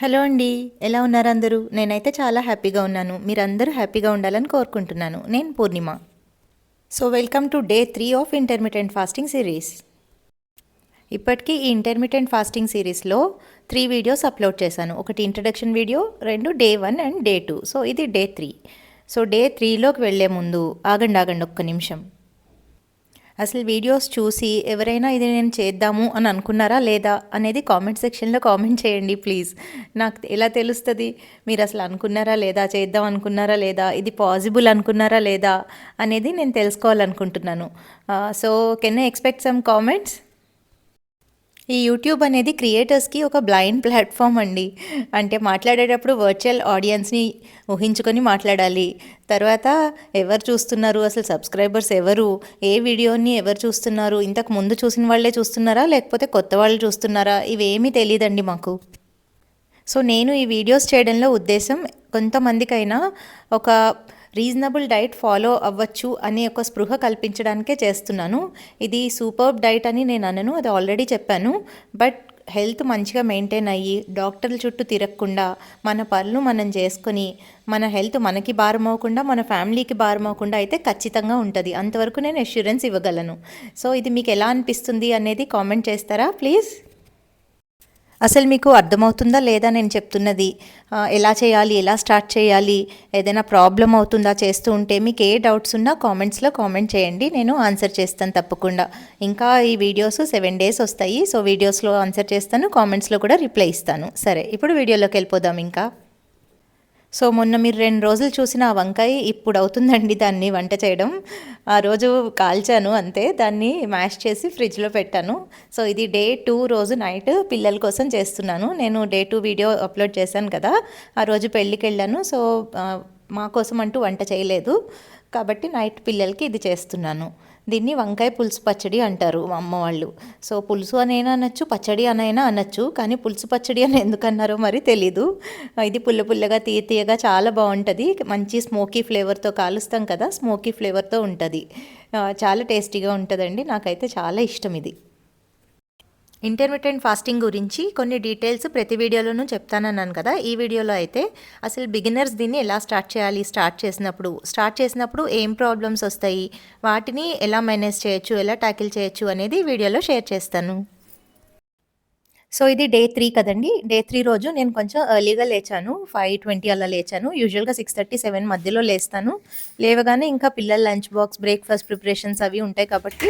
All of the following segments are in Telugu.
హలో అండి. ఎలా ఉన్నారు అందరూ? నేనైతే చాలా హ్యాపీగా ఉన్నాను. మీరందరూ హ్యాపీగా ఉండాలని కోరుకుంటున్నాను. నేను Purnima. So welcome to day 3 of intermittent fasting series. ఇప్పటికీ ఈ ఇంటర్మిటెంట్ ఫాస్టింగ్ సిరీస్లో 3 వీడియోస్ అప్లోడ్ చేశాను. ఒకటి introduction video, 2 day 1 and day 2. So ఇది డే 3. సో డే 3లోకి వెళ్ళే ముందు ఆగండి ఒక్క నిమిషం. అసలు వీడియోస్ చూసి ఎవరైనా ఇది నేను చేద్దాము అని అనుకున్నారా లేదా అనేది కామెంట్ సెక్షన్లో కామెంట్ చేయండి ప్లీజ్. నాకు ఎలా తెలుస్తుంది మీరు అసలు అనుకున్నారా లేదా, చేద్దాం అనుకున్నారా లేదా, ఇది పాసిబుల్ అనుకున్నారా లేదా అనేది నేను తెలుసుకోవాలనుకుంటున్నాను. So can I expect some comments? ఈ యూట్యూబ్ అనేది క్రియేటర్స్కి ఒక బ్లైండ్ ప్లాట్ఫామ్ అండి. అంటే మాట్లాడేటప్పుడు వర్చువల్ ఆడియన్స్ని ఊహించుకొని మాట్లాడాలి. తర్వాత ఎవరు చూస్తున్నారు, అసలు సబ్స్క్రైబర్స్ ఎవరు, ఏ వీడియోని ఎవరు చూస్తున్నారు, ఇంతకు ముందు చూసిన వాళ్ళే చూస్తున్నారా లేకపోతే కొత్త వాళ్ళు చూస్తున్నారా, ఇవేమీ తెలియదండి మాకు. సో నేను ఈ వీడియోస్ చేయడంలో ఉద్దేశం కొంతమందికైనా ఒక రీజనబుల్ డైట్ ఫాలో అవ్వచ్చు అనే ఒక స్పృహ కల్పించడానికే చేస్తున్నాను. ఇది సూపర్బ్ డైట్ అని నేను అనను, అది ఆల్రెడీ చెప్పాను. బట్ హెల్త్ మంచిగా మెయింటైన్ అయ్యి డాక్టర్ల చుట్టూ తిరగకుండా మన పనులు మనం చేసుకొని మన హెల్త్ మనకి భారం అవ్వకుండా మన ఫ్యామిలీకి భారం అవ్వకుండా అయితే ఖచ్చితంగా ఉంటుంది. అంతవరకు నేను అష్యూరెన్స్ ఇవ్వగలను. సో ఇది మీకు ఎలా అనిపిస్తుంది అనేది కామెంట్ చేస్తారా ప్లీజ్? అసలు మీకు అర్థమవుతుందా లేదా నేను చెప్తున్నది? ఎలా చేయాలి, ఎలా స్టార్ట్ చేయాలి, ఏదైనా ప్రాబ్లం అవుతుందా చేస్తూ ఉంటే? మీకు ఏ డౌట్స్ ఉన్నా కామెంట్స్లో కామెంట్ చేయండి, నేను ఆన్సర్ చేస్తాను తప్పకుండా. ఇంకా ఈ వీడియోస్ 7 days వస్తాయి. సో వీడియోస్లో ఆన్సర్ చేస్తాను, కామెంట్స్లో కూడా రిప్లై ఇస్తాను. సరే, ఇప్పుడు వీడియోలోకి వెళ్ళిపోదాం ఇంకా. సో మొన్న మీరు 2 రోజులు చూసిన ఆ వంకాయ ఇప్పుడు అవుతుందండి దాన్ని వంట చేయడం. ఆ రోజు కాల్చాను అంతే, దాన్ని మ్యాష్ చేసి ఫ్రిడ్జ్లో పెట్టాను. సో ఇది డే 2 రోజు నైట్ పిల్లల కోసం చేస్తున్నాను. నేను డే 2 వీడియో అప్లోడ్ చేశాను కదా, ఆ రోజు పెళ్ళికి వెళ్ళాను. సో మా కోసం అంటూ వంట చేయలేదు కాబట్టి నైట్ పిల్లలకి ఇది చేస్తున్నాను. దీన్ని వంకాయ పులుసు పచ్చడి అంటారు మా అమ్మ వాళ్ళు. సో పులుసు అనైనా అనొచ్చు, పచ్చడి అనైనా అనొచ్చు, కానీ పులుసు పచ్చడి అని ఎందుకు అన్నారో మరి తెలీదు. ఇది పుల్ల పుల్లగా తీయగా చాలా బాగుంటుంది. మంచి స్మోకీ ఫ్లేవర్తో కాలుస్తాం కదా, స్మోకీ ఫ్లేవర్తో ఉంటుంది. చాలా టేస్టీగా ఉంటుందండి. నాకైతే చాలా ఇష్టం ఇది. ఇంటర్మిటెంట్ ఫాస్టింగ్ గురించి కొన్ని డీటెయిల్స్ ప్రతి వీడియోలోనూ చెప్తానన్నాను కదా. ఈ వీడియోలో అయితే అసలు బిగినర్స్ దీన్ని ఎలా స్టార్ట్ చేయాలి, స్టార్ట్ చేసినప్పుడు ఏం ప్రాబ్లమ్స్ వస్తాయి, వాటిని ఎలా మేనేజ్ చేయొచ్చు, ఎలా ట్యాకిల్ చేయొచ్చు అనేది వీడియోలో షేర్ చేస్తాను. సో ఇది డే 3 కదండి. డే 3 రోజు నేను కొంచెం ఎర్లీగా లేచాను. 5:20 అలా లేచాను. యూజువల్గా 6:30, 7 మధ్యలో లేస్తాను. లేవగానే ఇంకా పిల్లల లంచ్ బాక్స్, బ్రేక్ఫాస్ట్ ప్రిపరేషన్స్ అవి ఉంటాయి కాబట్టి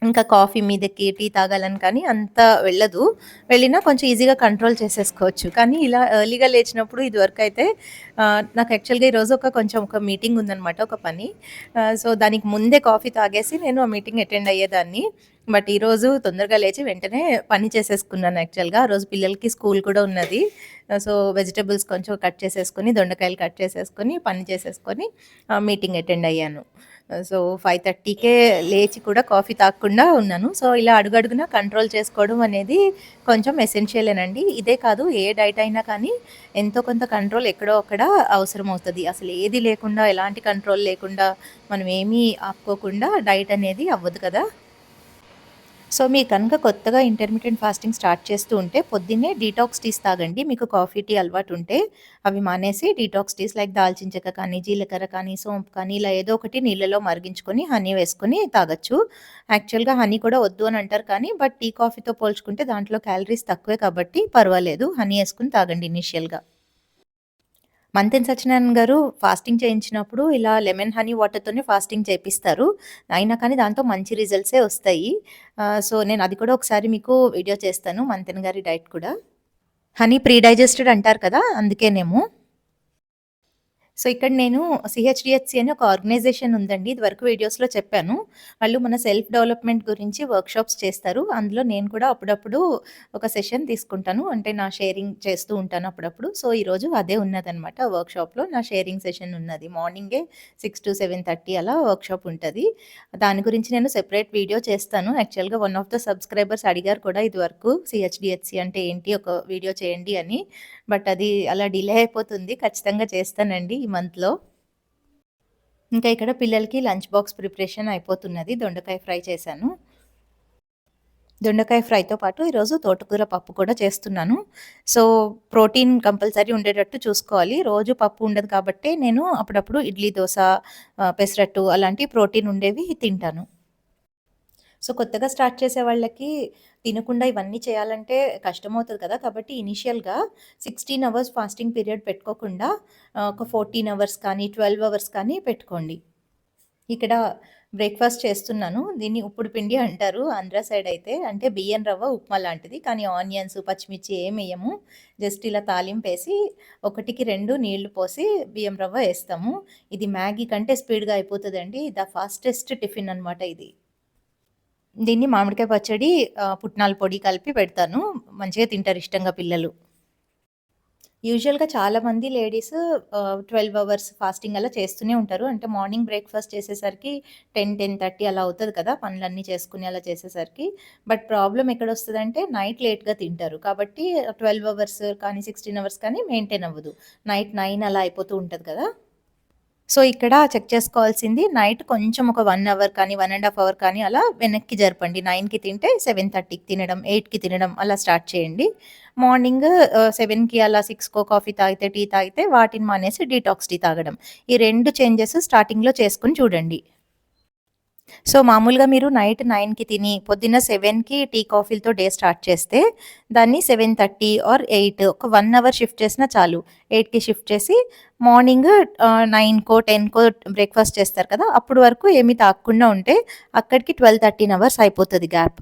ఇంకా కాఫీ మీదకి టీ తాగాలని కానీ అంత వెళ్ళదు. వెళ్ళినా కొంచెం ఈజీగా కంట్రోల్ చేసేసుకోవచ్చు. కానీ ఇలా ఎర్లీగా లేచినప్పుడు ఇదివరకు అయితే నాకు యాక్చువల్గా ఈరోజు ఒక మీటింగ్ ఉందనమాట, ఒక పని. సో దానికి ముందే కాఫీ తాగేసి నేను ఆ మీటింగ్ అటెండ్ అయ్యేదాన్ని. బట్ ఈరోజు తొందరగా లేచి వెంటనే పని చేసేసుకున్నాను. యాక్చువల్గా ఆ రోజు పిల్లలకి స్కూల్ కూడా ఉన్నది. సో వెజిటబుల్స్ కొంచెం కట్ చేసేసుకొని, దొండకాయలు కట్ చేసేసుకొని, పని చేసేసుకొని మీటింగ్ అటెండ్ అయ్యాను. సో 5:30కే లేచి కూడా కాఫీ తాగకుండా ఉన్నాను. సో ఇలా అడుగడుగునా కంట్రోల్ చేసుకోవడం అనేది కొంచెం ఎసెన్షియలేనండి. ఇదే కాదు, ఏ డైట్ అయినా కానీ ఎంతో కొంత కంట్రోల్ ఎక్కడో అక్కడ అవసరం అవుతుంది. అసలు ఏది లేకుండా, ఎలాంటి కంట్రోల్ లేకుండా, మనం ఏమీ ఆపుకోకుండా డైట్ అనేది అవ్వదు కదా. సో మీరు కనుక కొత్తగా ఇంటర్మిటెంట్ ఫాస్టింగ్ స్టార్ట్ చేస్తూ ఉంటే పొద్దున్నే డీటాక్స్ టీస్ తాగండి. మీకు కాఫీ టీ అలవాటు ఉంటే అవి మానేసి డీటాక్స్ టీస్ లైక్ దాల్చిన చెక్క కానీ, జీలకర్ర కానీ, సోంపు కానీ ఇలా ఏదో ఒకటి నీళ్ళలో మరిగించుకొని హనీ వేసుకొని తాగొచ్చు. యాక్చువల్గా హనీ కూడా వద్దు అని అంటారు కానీ బట్ టీ కాఫీతో పోల్చుకుంటే దాంట్లో క్యాలరీస్ తక్కువే కాబట్టి పర్వాలేదు, హనీ వేసుకుని తాగండి ఇనీషియల్గా. మంతెన సత్యనారాయణ గారు ఫాస్టింగ్ చేయించినప్పుడు ఇలా లెమన్ హనీ వాటర్‌తోనే ఫాస్టింగ్ చేపిస్తారు. అయినా కానీ దాంతో మంచి రిజల్ట్సే వస్తాయి. సో నేను అది కూడా ఒకసారి మీకు వీడియో చేస్తాను, మంతెన గారి డైట్ కూడా. హనీ ప్రీ డైజెస్టెడ్ అంటారు కదా, అందుకేనేమో. సో ఇక్కడ నేను సిహెచ్డిహెచ్సి అని ఒక ఆర్గనైజేషన్ ఉందండి. ఇదివరకు వీడియోస్‌లో చెప్పాను. వాళ్ళు మన సెల్ఫ్ డెవలప్‌మెంట్ గురించి వర్క్‌షాప్స్ చేస్తారు. అందులో నేను కూడా అప్పుడప్పుడు ఒక సెషన్ తీసుకుంటాను. అంటే నా షేరింగ్ చేస్తూ ఉంటాను అప్పుడప్పుడు. సో ఈరోజు అదే ఉన్నదనమాట. వర్క్‌షాప్‌లో నా షేరింగ్ సెషన్ ఉన్నది. మార్నింగే 6-7:30 అలా వర్క్‌షాప్ ఉంటది. దాని గురించి నేను సెపరేట్ వీడియో చేస్తాను. యాక్చువల్‌గా వన్ ఆఫ్ ద సబ్స్క్రైబర్స్ అడిగారు కూడా ఇదివరకు సిహెచ్డిహెచ్సి అంటే ఏంటి, ఒక వీడియో చేయండి అని. బట్ అది అలా డిలే అయిపోతుంది. ఖచ్చితంగా చేస్తానండి ఈ మంత్‌లో. ఇంకా ఇక్కడ పిల్లలకి లంచ్ బాక్స్ ప్రిపరేషన్ అయిపోతున్నది. దొండకాయ ఫ్రై చేశాను. దొండకాయ ఫ్రైతో పాటు ఈరోజు తోటకూర పప్పు కూడా చేస్తున్నాను. సో, ప్రోటీన్ కంపల్సరీ ఉండేటట్టు చూసుకోవాలి. రోజు పప్పు ఉండదు కాబట్టే నేను అప్పుడప్పుడు ఇడ్లీ, దోస, పెసరట్టు అలాంటి ప్రోటీన్ ఉండేవి తింటాను. సో, కొత్తగా స్టార్ట్ చేసే వాళ్ళకి తినకుండా ఇవన్నీ చేయాలంటే కష్టమవుతది కదా! కాబట్టి ఇనీషియల్‌గా 16 అవర్స్ ఫాస్టింగ్ పీరియడ్ పెట్టుకోకుండా ఒక 14 అవర్స్ కానీ, 12 అవర్స్ కానీ పెట్టుకోండి. ఇక్కడ బ్రేక్‌ఫాస్ట్ చేస్తున్నాను. దీన్ని ఉప్పుడు పిండి అంటారు ఆంధ్ర సైడ్ అయితే. అంటే బియ్యం రవ్వ ఉప్మా లాంటిది. కానీ ఆనియన్స్, పచ్చిమిర్చి ఏమెయము. జస్ట్ ఇలా తాలింపేసి 1కి 2 నీళ్లు పోసి బియ్యం రవ్వ ఏస్తాము. ఇది మ్యాగీ కంటే స్పీడ్‌గా అయిపోతదండి. ద ఫాస్టెస్ట్ టిఫిన్ అనమాట ఇది. దీన్ని మామిడికాయ పచ్చడి, పుట్నాల పొడి కలిపి పెడతాను. మంచిగా తింటారు ఇష్టంగా పిల్లలు. యూజువల్‌గా చాలామంది లేడీస్ 12 అవర్స్ ఫాస్టింగ్ అలా చేస్తూనే ఉంటారు. అంటే మార్నింగ్ బ్రేక్‌ఫాస్ట్ చేసేసరికి 10, 10:30 అలా అవుతది కదా! పనులన్నీ చేసుకొని అలా చేసేసరికి. బట్ ప్రాబ్లమ్ ఎక్కడొస్తదంటే నైట్ లేట్‌గా తింటారు. కాబట్టి 12 అవర్స్ కానీ, 16 అవర్స్ కానీ మెయింటైన్ అవ్వదు. నైట్ 9 అలా అయిపోతూ ఉంటది కదా! సో, ఇక్కడ చెక్ చేసుకోవాల్సింది నైట్ కొంచెం ఒక 1 అవర్ కానీ, 1 ½ అవర్ కానీ అలా వెనక్కి జరపండి. 9కి తింటే 7:30కి తినడం, 8కి తినడం అలా స్టార్ట్ చేయండి. మార్నింగ్ 7కి అలా 6కో కాఫీ తాగితే, టీ తాగితే వాటిని మానేసి డీటాక్స్ టీ తాగడం. ఈ 2 చేంజెస్ స్టార్టింగ్‌లో చేసుకొని చూడండి. సో, మామూలుగా మీరు నైట్ 9కి తిని పొద్దున్న 7కి టీ, కాఫీలతో డే స్టార్ట్ చేస్తే దాన్ని 7:30 ఆర్ 8 ఒక 1 అవర్ షిఫ్ట్ చేసినా చాలు. 8కి షిఫ్ట్ చేసి మార్నింగ్ 9కో, 10కో బ్రేక్‌ఫాస్ట్ చేస్తారు కదా! అప్పటి వరకు ఏమి తాగకుండా ఉంటే అక్కడికి 12, 13 అవర్స్ అయిపోతది గ్యాప్.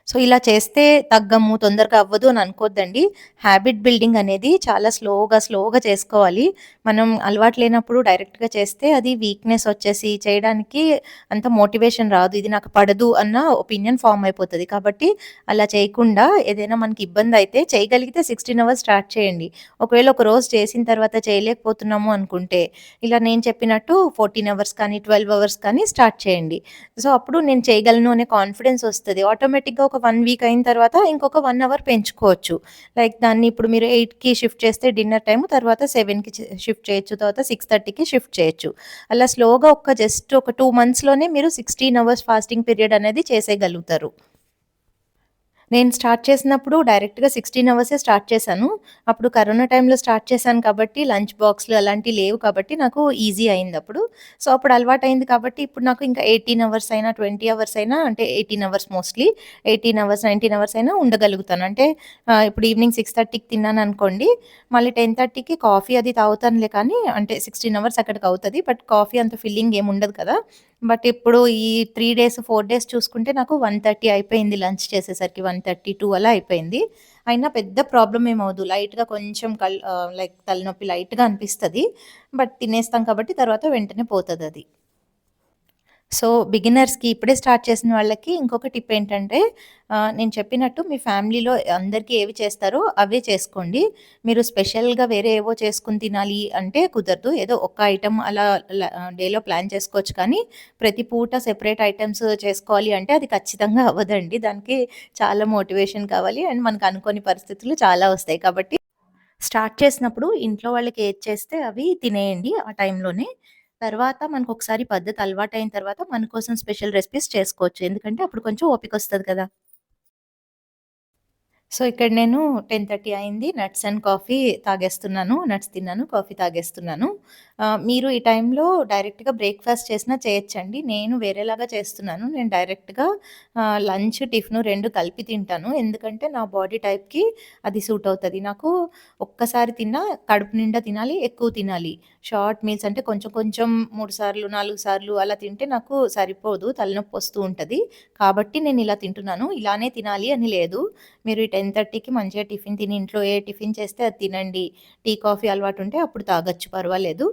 సో, ఇలా చేస్తే తగ్గము, తొందరగా అవ్వదు అని అనుకోద్దండి. హ్యాబిట్ బిల్డింగ్ అనేది చాలా స్లోగా చేసుకోవాలి. మనం అలవాటు లేనప్పుడు డైరెక్ట్‌గా చేస్తే అది వీక్‌నెస్ వచ్చేసి చేయడానికి అంత మోటివేషన్ రాదు. ఇది నాకు పడదు అన్న ఒపీనియన్ ఫార్మ్ అయిపోతది. కాబట్టి అలా చేయకుండా ఏదైనా మనకి ఇబ్బందయితే చేయగలిగితే 16 అవర్స్ స్టార్ట్ చేయండి. ఒకవేళ ఒక రోజు చేసిన తర్వాత చేయలేకపోతున్నాము అనుకుంటే ఇలా నేను చెప్పినట్టు 14 అవర్స్ కానీ, 12 అవర్స్ కానీ స్టార్ట్ చేయండి. సో, అప్పుడు నేను చేయగలను అనే కాన్ఫిడెన్స్ వస్తది. ఆటోమేటిక్‌గా ఒక 1 వీక్ అయిన తర్వాత ఇంకొక 1 అవర్ పెంచుకోవచ్చు. లైక్ దాన్ని ఇప్పుడు మీరు 8కి షిఫ్ట్ చేస్తే డిన్నర్ టైమ్ తర్వాత 7కి షిఫ్ట్ చేయొచ్చు. తర్వాత 6:30కి షిఫ్ట్ చేయొచ్చు. అలా స్లోగా జస్ట్ ఒక 2 మంత్స్‌లోనే మీరు 16 అవర్స్ ఫాస్టింగ్ పీరియడ్ అనేది చేసేయగలుగుతారు. నేను స్టార్ట్ చేసినప్పుడు డైరెక్ట్‌గా 16 అవర్సే స్టార్ట్ చేశాను. అప్పుడు కరోనా టైంలో స్టార్ట్ చేశాను కాబట్టి లంచ్ బాక్స్‌లు అలాంటివి లేవు కాబట్టి నాకు ఈజీ అయిందప్పుడు. సో, అప్పుడు అలవాటయింది కాబట్టి ఇప్పుడు నాకు ఇంకా 18 అవర్స్ అయినా, 20 అవర్స్ అయినా అంటే 18 అవర్స్ మోస్ట్‌లీ 18 అవర్స్, 19 అవర్స్ అయినా ఉండగలుగుతాను. అంటే ఇప్పుడు ఈవినింగ్ 6:30కి తిన్నాననుకోండి, మళ్ళీ 10:30కి కాఫీ అది తాగుతానులే కానీ అంటే 16 అవర్స్ అక్కడికవుతది. బట్ కాఫీ అంత ఫిల్లింగ్ ఏముండదు కదా! బట్ ఇప్పుడు ఈ 3 డేస్, 4 డేస్ చూసుకుంటే నాకు 1:30 అయిపోయింది లంచ్ చేసేసరికి. 1:30, 2 అలా అయిపోయింది. అయినా పెద్ద ప్రాబ్లమ్ ఏమవ్వదు. లైట్‌గా కొంచెం లైక్ తలనొప్పి లైట్‌గా అనిపిస్తది. బట్ తినేస్తాం కాబట్టి తర్వాత వెంటనే పోతదది. సో, బిగినర్స్‌కి ఇప్పుడే స్టార్ట్ చేసిన వాళ్ళకి ఇంకొక టిప్ ఏంటంటే నేను చెప్పినట్టు మీ ఫ్యామిలీలో అందరికీ ఏవి చేస్తారో అవే చేసుకోండి. మీరు స్పెషల్‌గా వేరే ఏవో చేసుకొని తినాలి అంటే కుదరదు. ఏదో ఒక్క ఐటెమ్ అలా డేలో ప్లాన్ చేసుకోవచ్చు కానీ ప్రతి పూట సెపరేట్ ఐటెమ్స్ చేసుకోవాలి అంటే అది ఖచ్చితంగా అవ్వదండి. దానికి చాలా మోటివేషన్ కావాలి అండ్ మనకు అనుకోని పరిస్థితులు చాలా వస్తాయి. కాబట్టి స్టార్ట్ చేసినప్పుడు ఇంట్లో వాళ్ళకి ఏది చేస్తే అవి తినేయండి ఆ టైంలోనే. తర్వాత మనకొకసారి పద్ధతి అలవాటయిన తర్వాత మన కోసం స్పెషల్ రెసిపీస్ చేసుకోవచ్చు. ఎందుకంటే అప్పుడు కొంచెం ఓపికొస్తది కదా! సో, ఇక్కడ నేను 10:30 అయింది. నట్స్ అండ్ కాఫీ తాగేస్తున్నాను. నట్స్ తిన్నాను. కాఫీ తాగేస్తున్నాను. మీరు ఈ టైంలో డైరెక్ట్‌గా బ్రేక్‌ఫాస్ట్ చేసినా చేయొచ్చండి. నేను వేరేలాగా చేస్తున్నాను. నేను డైరెక్ట్‌గా లంచ్, టిఫిను 2 కలిపి తింటాను. ఎందుకంటే నా బాడీ టైప్‌కి అది సూట్ అవుతది. నాకు ఒక్కసారి తిన్నా కడుపు నిండా తినాలి, ఎక్కువ తినాలి. షార్ట్ మీల్స్ అంటే కొంచెం కొంచెం 3 సార్లు, 4 సార్లు అలా తింటే నాకు సరిపోదు. తలనొప్పొస్తూ ఉంటది. కాబట్టి నేనిలా తింటున్నాను. ఇలానే తినాలి అని లేదు. మీరు ఈ 10:30కి మంచిగా టిఫిన్ తిని ఇంట్లో ఏ టిఫిన్ చేస్తే అది తినండి. టీ, కాఫీ అలవాటుంటే అప్పుడు తాగొచ్చు పర్వాలేదు.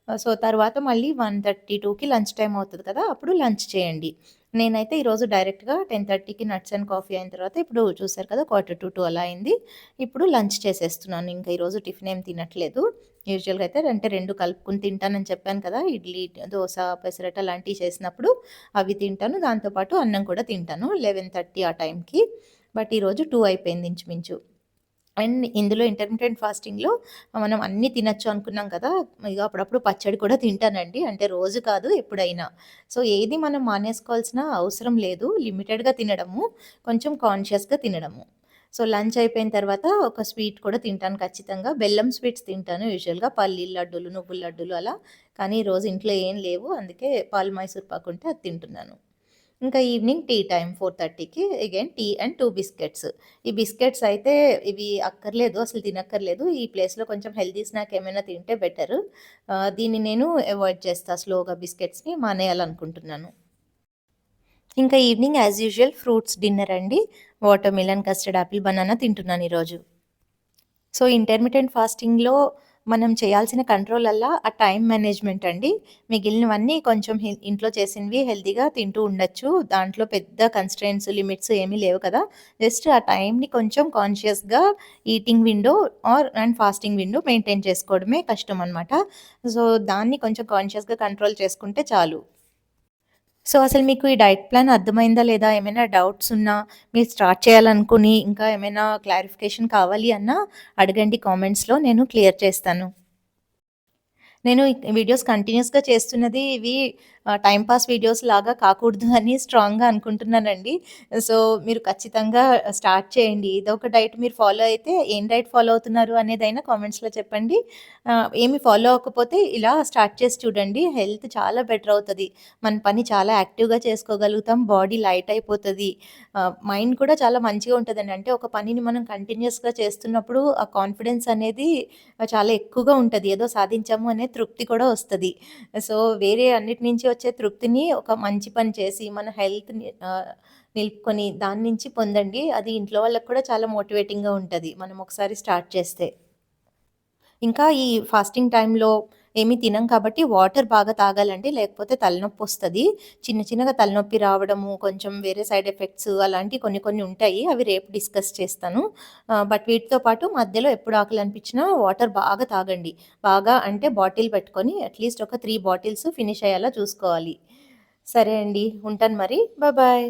సో, తర్వాత మళ్ళీ 1:32కి లంచ్ టైమ్ అవుతది కదా! అప్పుడు లంచ్ చేయండి. నేనైతే ఈరోజు డైరెక్ట్‌గా 10:30కి నట్స్ అండ్ కాఫీ అయిన తర్వాత ఇప్పుడు చూసారు కదా! 1:45 అలా అయింది. ఇప్పుడు లంచ్ చేసేస్తున్నాను. ఇంకా ఈరోజు టిఫిన్ ఏం తినట్లేదు. యూజువల్‌గా అయితే అంటే 2 కలుపుకొని తింటానని చెప్పాను కదా! ఇడ్లీ, దోస, పెసరట్టు అలాంటివి చేసినప్పుడు అవి తింటాను. దాంతో పాటు అన్నం కూడా తింటాను. 11:30 ఆ టైంకి. బట్ ఈరోజు 2 అయిపోయింది ఇంచుమించు. అండ్ ఇందులో ఇంటర్మిటెంట్ ఫాస్టింగ్‌లో మనం అన్నీ తినొచ్చు అనుకున్నాం కదా! ఇగ అప్పుడప్పుడు పచ్చడి కూడా తింటానండి. అంటే రోజు కాదు ఎప్పుడైనా. సో, ఏది మనం మానేసుకోవాల్సిన అవసరం లేదు. లిమిటెడ్‌గా తినడము, కొంచెం కాన్షియస్‌గా తినడము. సో, లంచ్ అయిపోయిన తర్వాత ఒక స్వీట్ కూడా తింటాను ఖచ్చితంగా. బెల్లం స్వీట్స్ తింటాను యూజువల్‌గా పల్లీల లడ్డూలు, నువ్వుల లడ్డూలు అలా. కానీ ఈరోజు ఇంట్లో ఏం లేవు. అందుకే పాలు మైసూర్ పాకు ఉంటే అది తింటున్నాను. ఇంకా ఈవినింగ్ టీ టైమ్ 4:30కి అగైన్ టీ అండ్ 2 బిస్కెట్స్. ఈ బిస్కెట్స్ అయితే ఇవి అక్కర్లేదు. అసలు తినక్కర్లేదు. ఈ ప్లేస్‌లో కొంచెం హెల్తీ స్నాక్ ఏమైనా తింటే బెటరు. దీన్ని నేను అవాయిడ్ చేస్తా స్లోగా బిస్కెట్స్‌ని మానేయాలనుకుంటున్నాను. ఇంకా evening as usual fruits dinner అండి. Watermelon, custard apple, banana తింటున్నాను ఈరోజు. సో, ఇంటర్మిటెంట్ ఫాస్టింగ్‌లో మనం చేయాల్సిన కంట్రోలల్లా ఆ టైమ్ మేనేజ్‌మెంట్ అండి. మిగిలినవన్నీ కొంచెం ఇంట్లో చేసినవి హెల్తీగా తింటూ ఉండొచ్చు. దాంట్లో పెద్ద కన్‌స్ట్రెయింట్స్, లిమిట్స్ ఏమీ లేవు కదా! జస్ట్ ఆ టైమ్‌ని కొంచెం కాన్షియస్‌గా eating window and fasting window maintain చేసుకోవడమే కష్టం అనమాట. సో, దాన్ని కొంచెం కాన్షియస్‌గా కంట్రోల్ చేసుకుంటే చాలు. సో, అసలు మీకు ఈ డైట్ ప్లాన్ అర్థమైందా లేదా? ఏమైనా డౌట్స్ ఉన్నా, మీరు స్టార్ట్ చేయాలనుకుని ఇంకా ఏమైనా క్లారిఫికేషన్ కావాలి అన్నా అడగండి కామెంట్స్‌లో నేను క్లియర్ చేస్తాను. నేను ఈ వీడియోస్ కంటిన్యూయస్‌గా చేస్తున్నది ఇవి టైమ్ పాస్ వీడియోస్ లాగా కాకూడదు అని స్ట్రాంగ్‌గా అనుకుంటున్నానండి. సో, మీరు ఖచ్చితంగా స్టార్ట్ చేయండి. ఏదో ఒక డైట్ మీరు ఫాలో అయితే ఏం డైట్ ఫాలో అవుతున్నారు అనేదైనా కామెంట్స్‌లో చెప్పండి. ఏమి ఫాలో అవ్వకపోతే ఇలా స్టార్ట్ చేసి చూడండి. హెల్త్ చాలా బెటర్ అవుతది. మన పని చాలా యాక్టివ్‌గా చేసుకోగలుగుతాం. బాడీ లైట్ అయిపోతది. మైండ్ కూడా చాలా మంచిగా ఉంటదండి. అంటే ఒక పనిని మనం కంటిన్యూయస్‌గా చేస్తున్నప్పుడు ఆ కాన్ఫిడెన్స్ అనేది చాలా ఎక్కువగా ఉంటది. ఏదో సాధించాము అనే తృప్తి కూడా వస్తది. సో, వేరే అన్నిటి నుంచి వచ్చే తృప్తిని ఒక మంచి పని చేసి మన హెల్త్‌ని నిలుపుకొని దాని నుంచి పొందండి. అది ఇంట్లో వాళ్ళకి కూడా చాలా మోటివేటింగ్‌గా ఉంటది. మనం ఒకసారి స్టార్ట్ చేస్తే. ఇంకా ఈ ఫాస్టింగ్ టైమ్‌లో ఏమి తినం కాబట్టి వాటర్ బాగా తాగాలండి. లేకపోతే తలనొప్పొస్తది. చిన్న చిన్నగా తలనొప్పి రావడము, కొంచెం వేరే సైడ్ ఎఫెక్ట్స్ అలాంటివి కొన్ని కొన్ని ఉంటాయి. అవి రేపు డిస్కస్ చేస్తాను. బట్ వీటితో పాటు మధ్యలో ఎప్పుడు ఆకలనిపించినా వాటర్ బాగా తాగండి. బాగా అంటే బాటిల్ పెట్టుకొని అట్‌లీస్ట్ ఒక 3 బాటిల్స్ ఫినిష్ అయ్యేలా చూసుకోవాలి. సరే అండి. ఉంటాను మరి. బాయ్.